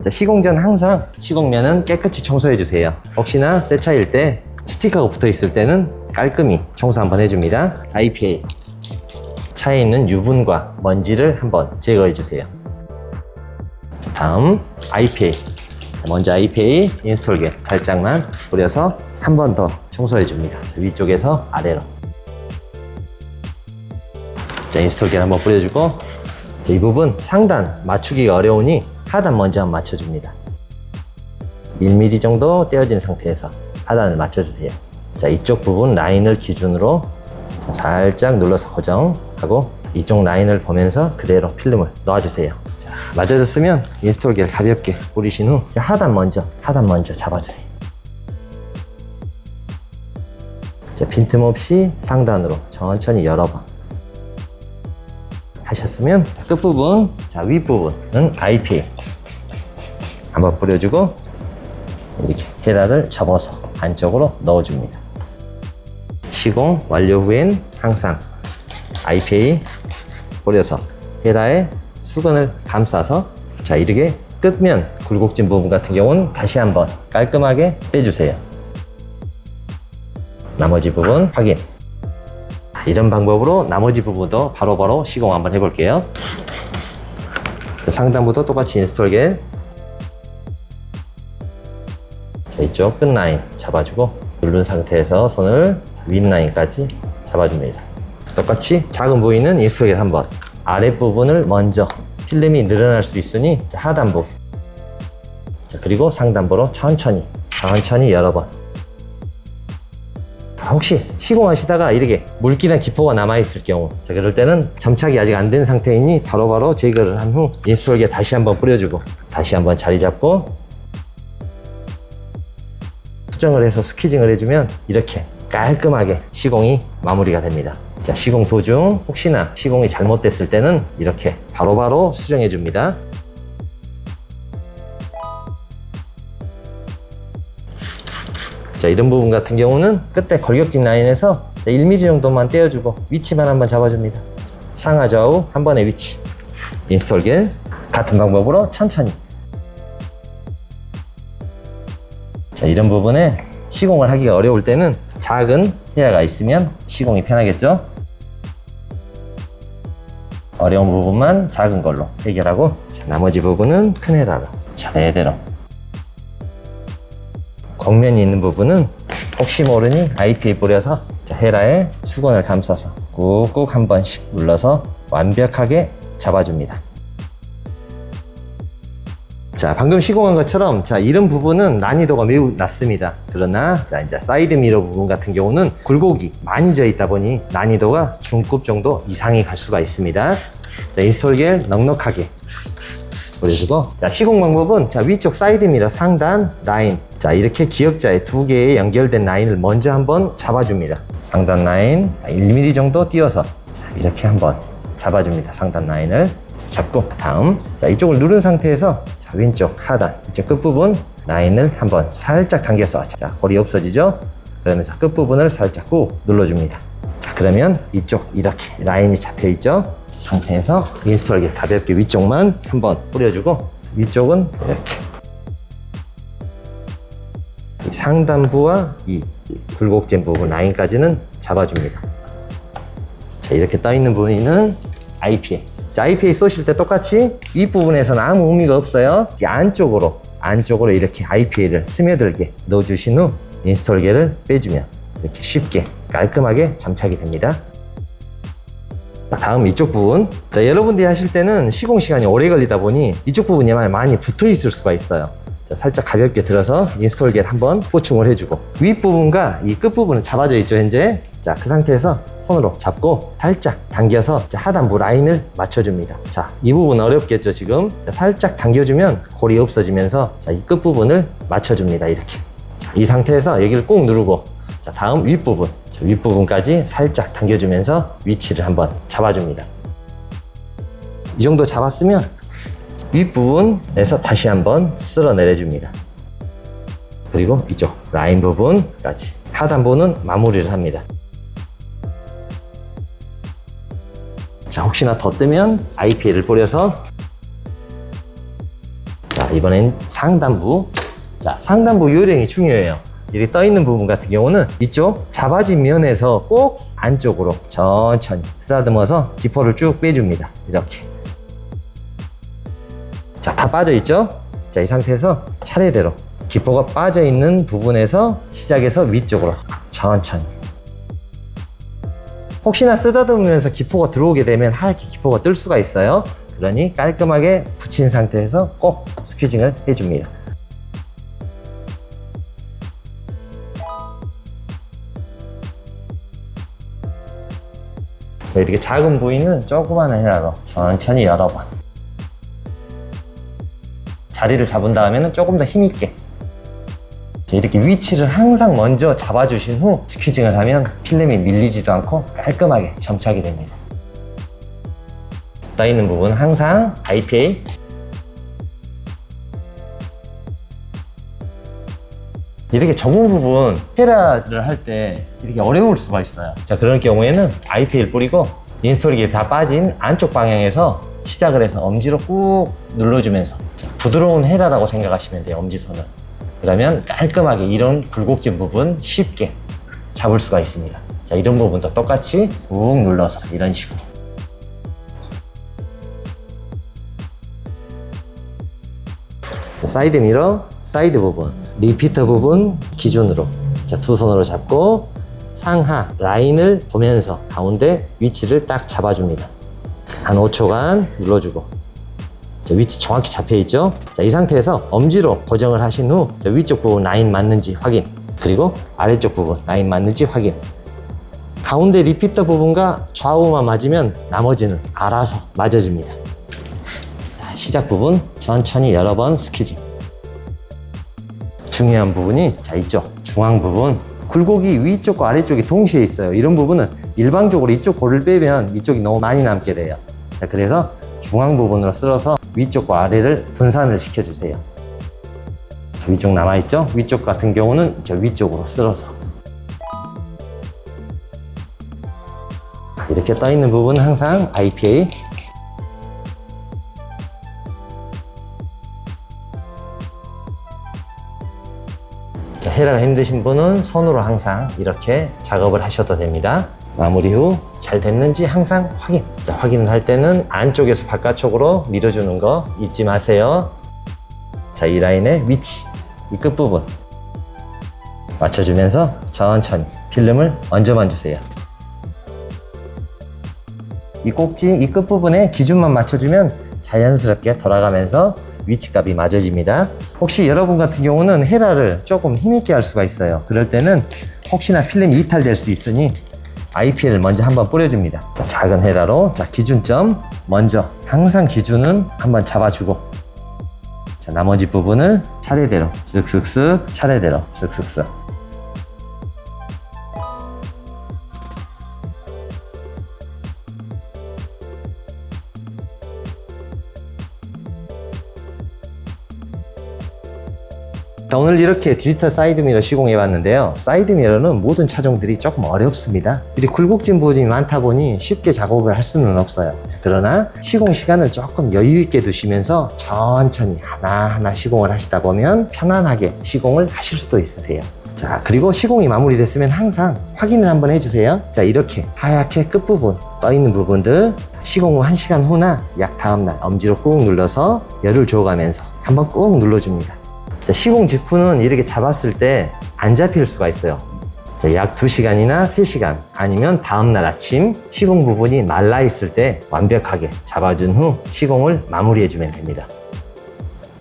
자, 시공 전 항상 시공면은 깨끗이 청소해 주세요. 혹시나 새 차일 때 스티커가 붙어 있을 때는 깔끔히 청소 한번 해줍니다. IPA 차에 있는 유분과 먼지를 한번 제거해 주세요. 다음 IPA, 먼저 IPA 인스톨겔 살짝만 뿌려서 한 번 더 청소해 줍니다. 위쪽에서 아래로. 자, 인스톨겔 한번 뿌려주고, 자, 이 부분 상단 맞추기가 어려우니 하단 먼저 한번 맞춰줍니다. 1mm 정도 떼어진 상태에서 하단을 맞춰주세요. 자, 이쪽 부분 라인을 기준으로 살짝 눌러서 고정하고 이쪽 라인을 보면서 그대로 필름을 넣어주세요. 자, 맞아졌으면 인스톨겔 가볍게 뿌리신 후 하단 먼저 잡아주세요. 자, 빈틈없이 상단으로 천천히 여러 번 하셨으면 끝부분, 자, 윗부분은 IPA 한번 뿌려주고 이렇게 헤라를 접어서 안쪽으로 넣어줍니다. 시공 완료 후엔 항상 IPA 뿌려서 헤라에 수건을 감싸서, 자, 이렇게 끝면 굴곡진 부분 같은 경우는 다시 한번 깔끔하게 빼주세요. 나머지 부분 확인. 이런 방법으로 나머지 부분도 바로바로 시공 한번 해볼게요. 상단부터 똑같이 인스톨겔. 자, 이쪽 끝라인 잡아주고 누른 상태에서 손을 윗라인까지 잡아줍니다. 똑같이 작은 부위는 인스톨겔 한번, 아랫부분을 먼저 필름이 늘어날 수 있으니 하단부, 자, 그리고 상단부로 천천히 여러 번. 혹시 시공하시다가 이렇게 물기나 기포가 남아있을 경우, 자, 그럴 때는 점착이 아직 안 된 상태이니 바로바로 제거를 한 후 인스톨겔 다시 한번 뿌려주고 다시 한번 자리 잡고 수정을 해서 스퀴징을 해주면 이렇게 깔끔하게 시공이 마무리가 됩니다. 자, 시공 도중 혹시나 시공이 잘못됐을 때는 이렇게 바로바로 수정해 줍니다. 자, 이런 부분 같은 경우는 끝에 걸격진 라인에서 1mm 정도만 떼어주고 위치만 한번 잡아줍니다. 상하 좌우 한 번의 위치. 인스톨겔 같은 방법으로 천천히. 자, 이런 부분에 시공을 하기가 어려울 때는 작은 헤라가 있으면 시공이 편하겠죠. 어려운 부분만 작은 걸로 해결하고, 자, 나머지 부분은 큰 헤라로 차례대로. 겉면이 있는 부분은 혹시 모르니 IPA 뿌려서 헤라에 수건을 감싸서 꾹꾹 한 번씩 눌러서 완벽하게 잡아줍니다. 자, 방금 시공한 것처럼, 자, 이런 부분은 난이도가 매우 낮습니다. 그러나 자, 이제 사이드 미러 부분 같은 경우는 굴곡이 많이 져 있다 보니 난이도가 중급 정도 이상이 갈 수가 있습니다. 자, 인스톨겔 넉넉하게 뿌려주고, 자, 시공 방법은, 자, 위쪽 사이드 미러 상단 라인, 자, 이렇게 기역자에 2개의 연결된 라인을 먼저 한번 잡아줍니다. 상단 라인 1mm 정도 띄워서, 자, 이렇게 한번 잡아줍니다. 상단 라인을 잡고, 다음, 자, 이쪽을 누른 상태에서, 자, 왼쪽 하단 이쪽 끝부분 라인을 한번 살짝 당겨서, 자, 골이 없어지죠. 그러면서 끝부분을 살짝 꾹 눌러줍니다. 자, 그러면 이쪽 이렇게 라인이 잡혀 있죠. 상태에서 인스톨겔 가볍게 위쪽만 한번 뿌려주고, 위쪽은 이렇게 상단부와 이 굴곡진 부분 라인까지는 잡아줍니다. 자, 이렇게 떠있는 부위는 IPA. 자, IPA 쏘실 때 똑같이 윗부분에서는 아무 의미가 없어요. 안쪽으로 이렇게 IPA를 스며들게 넣어주신 후 인스톨겔을 빼주면 이렇게 쉽게 깔끔하게 장착이 됩니다. 다음 이쪽 부분. 자, 여러분들이 하실 때는 시공 시간이 오래 걸리다 보니 이쪽 부분이 많이 붙어 있을 수가 있어요. 자, 살짝 가볍게 들어서 인스톨겔 한번 보충을 해주고, 윗부분과 이 끝부분은 잡아져 있죠, 현재. 자, 그 상태에서 손으로 잡고 살짝 당겨서 하단부 라인을 맞춰줍니다. 자, 이 부분 어렵겠죠, 지금. 자, 살짝 당겨주면 골이 없어지면서, 자, 이 끝부분을 맞춰줍니다, 이렇게. 자, 이 상태에서 여기를 꾹 누르고, 자, 다음 윗부분. 윗부분까지 살짝 당겨주면서 위치를 한번 잡아줍니다. 이 정도 잡았으면 윗부분에서 다시 한번 쓸어 내려줍니다. 그리고 이쪽 라인 부분까지 하단부는 마무리를 합니다. 자, 혹시나 더 뜨면 IPA를 뿌려서, 자, 이번엔 상단부. 자, 상단부 요령이 중요해요. 이렇게 떠 있는 부분 같은 경우는 이쪽 잡아진 면에서 꼭 안쪽으로 천천히 쓰다듬어서 기포를 쭉 빼줍니다. 이렇게. 자, 다 빠져 있죠? 자, 이 상태에서 차례대로 기포가 빠져 있는 부분에서 시작해서 위쪽으로 천천히. 혹시나 쓰다듬으면서 기포가 들어오게 되면 하얗게 기포가 뜰 수가 있어요. 그러니 깔끔하게 붙인 상태에서 꼭 스퀴징을 해줍니다. 이렇게 작은 부위는 조그마한 헤라로 천천히 여러 번 자리를 잡은 다음에는 조금 더 힘있게 이렇게 위치를 항상 먼저 잡아주신 후 스퀴징을 하면 필름이 밀리지도 않고 깔끔하게 점착이 됩니다. 떠 있는 부분 항상 IPA. 이렇게 적은 부분 헤라를 할 때 이렇게 어려울 수가 있어요. 자, 그럴 경우에는 IPA를 뿌리고 인스톨이 다 빠진 안쪽 방향에서 시작을 해서 엄지로 꾹 눌러주면서 부드러운 헤라라고 생각하시면 돼요. 엄지손을. 그러면 깔끔하게 이런 굴곡진 부분 쉽게 잡을 수가 있습니다. 자, 이런 부분도 똑같이 꾹 눌러서 이런 식으로. 사이드 미러, 사이드 부분, 리피터 부분 기준으로 자, 두 손으로 잡고 상하 라인을 보면서 가운데 위치를 딱 잡아줍니다. 한 5초간 눌러주고 자, 위치 정확히 잡혀있죠? 자, 이 상태에서 엄지로 고정을 하신 후 자, 위쪽 부분 라인 맞는지 확인, 그리고 아래쪽 부분 라인 맞는지 확인. 가운데 리피터 부분과 좌우만 맞으면 나머지는 알아서 맞아집니다. 자, 시작 부분 천천히 여러 번 스퀴징. 중요한 부분이 자, 이쪽 중앙 부분 굴곡이 위쪽과 아래쪽이 동시에 있어요. 이런 부분은 일방적으로 이쪽 골을 빼면 이쪽이 너무 많이 남게 돼요. 자, 그래서 중앙 부분으로 쓸어서 위쪽과 아래를 분산을 시켜주세요. 자, 위쪽 남아있죠? 위쪽 같은 경우는 저 위쪽으로 쓸어서 이렇게 떠있는 부분은 항상 IPA. 자, 헤라가 힘드신 분은 손으로 항상 이렇게 작업을 하셔도 됩니다. 마무리 후 잘 됐는지 항상 확인. 자, 확인을 할 때는 안쪽에서 바깥쪽으로 밀어주는 거 잊지 마세요. 자, 이 라인의 위치, 이 끝부분 맞춰주면서 천천히 필름을 얹어만 주세요. 이 꼭지, 이 끝부분에 기준만 맞춰주면 자연스럽게 돌아가면서 위치값이 맞아집니다. 혹시 여러분 같은 경우는 헤라를 조금 힘있게 할 수가 있어요. 그럴 때는 혹시나 필름이 이탈될 수 있으니 IPL을 먼저 한번 뿌려줍니다. 자, 작은 헤라로 자, 기준점 먼저 항상 기준은 한번 잡아주고 자, 나머지 부분을 차례대로 쓱쓱쓱 차례대로 쓱쓱쓱. 자, 오늘 이렇게 디지털 사이드미러 시공해 봤는데요. 사이드미러는 모든 차종들이 조금 어렵습니다. 이렇게 굴곡진 부분이 많다 보니 쉽게 작업을 할 수는 없어요. 자, 그러나 시공 시간을 조금 여유 있게 두시면서 천천히 하나하나 시공을 하시다 보면 편안하게 시공을 하실 수도 있으세요. 자, 그리고 시공이 마무리됐으면 항상 확인을 한번 해주세요. 자, 이렇게 하얗게 끝부분 떠있는 부분들 시공 후 1시간 후나 약 다음날 엄지로 꾹 눌러서 열을 줘가면서 한번 꾹 눌러줍니다. 자, 시공 직후는 이렇게 잡았을 때 안 잡힐 수가 있어요. 자, 약 2시간이나 3시간 아니면 다음날 아침 시공 부분이 말라 있을 때 완벽하게 잡아준 후 시공을 마무리해 주면 됩니다.